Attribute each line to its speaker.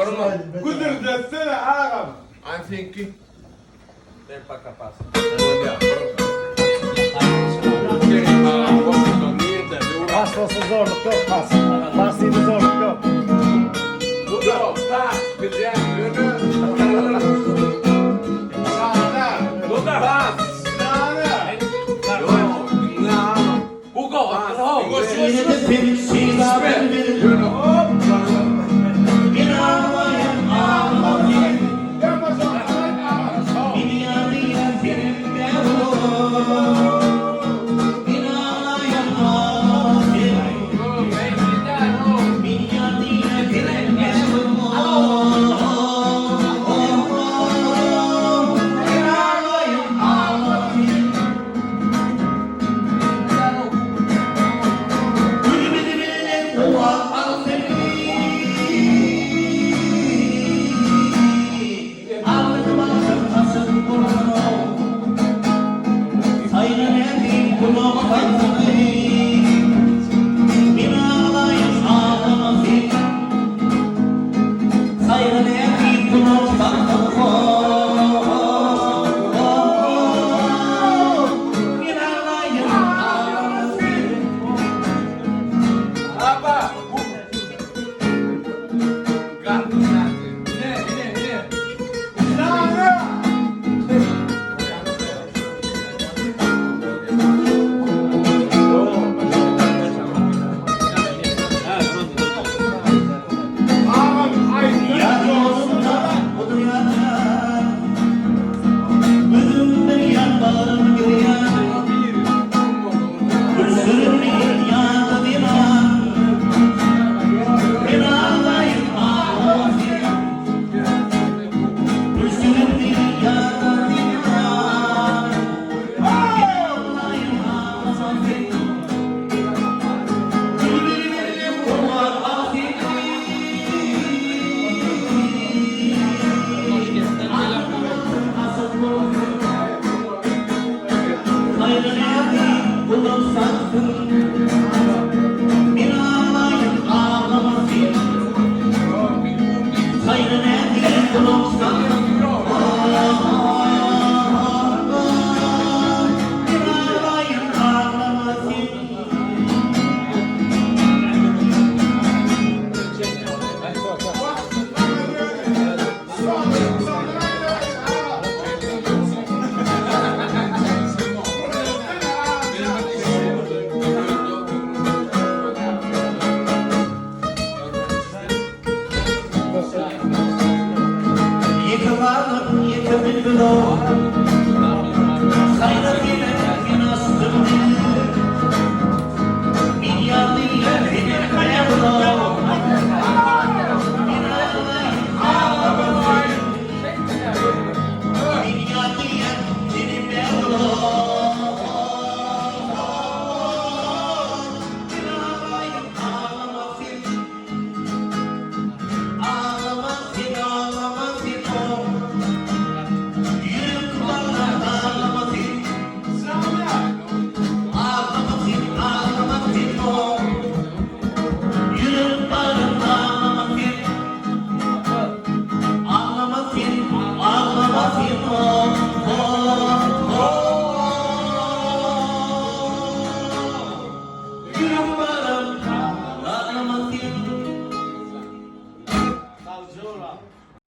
Speaker 1: قدر دسنا عالم.
Speaker 2: I'm thinking. Ven para acá, pasa.
Speaker 3: Pas olsa zorluk yok pas. Pas yine zorluk yok.
Speaker 2: Yok, pas. Güzel, yürü. Sağda. Pas.
Speaker 1: Sağda.
Speaker 2: Yok, no. Hugo, Hugo,
Speaker 4: Yine de sensiz
Speaker 2: Yürü.
Speaker 1: Hop.
Speaker 4: İnanmayın ağlamayın.
Speaker 1: Yapma sonra.
Speaker 4: İnanmayın benimle olur. İnanmayın ağlamayın. İnanmayın benimle olur. İnanmayın ağlamayın. Gülmedi bile kulak ağlamayın. Ağladım ağladım asıl kulağına. Aynen erdim kulağıma kalmayın. Bir ağlayın ağlamasın. Aynen erdim kulağıma kalmayın. Bir ağlayın ağlamasın.
Speaker 2: Apa? Gato, gato. Ne?
Speaker 1: Sağda. Ağam ay.
Speaker 4: Yağmurda o dünyada gözümden yanlarım görüyor. Gözümün yanında bir an. Bir ağlayıp ağlasın. Gözümün yanında bir an. Bir ağlayıp ağlasın. Gülbülüm kulak ağlasın. Hayranı bulun sattın. Bir ağlayın ağlamasın. Hayranı bulun sattın. Bir ağlayın ağlamasın. Yıkılalım yıkılır. Hayratıyla yanaştım. Bir yanıyla bir kayabım. Bir ağlayın ağlamasın. Bir yanıyla bir kayabım. Bir ağlayın ağlamasın. Ağlamasın ağlamasın o. Yürü kulağına ağlamasın. Ağlamasın ağlamasın o. Yürü kulağına ağlamasın. Ağlamasın ağlamasın o. Yürü kulağına ağlamasın.
Speaker 3: Savcı ola.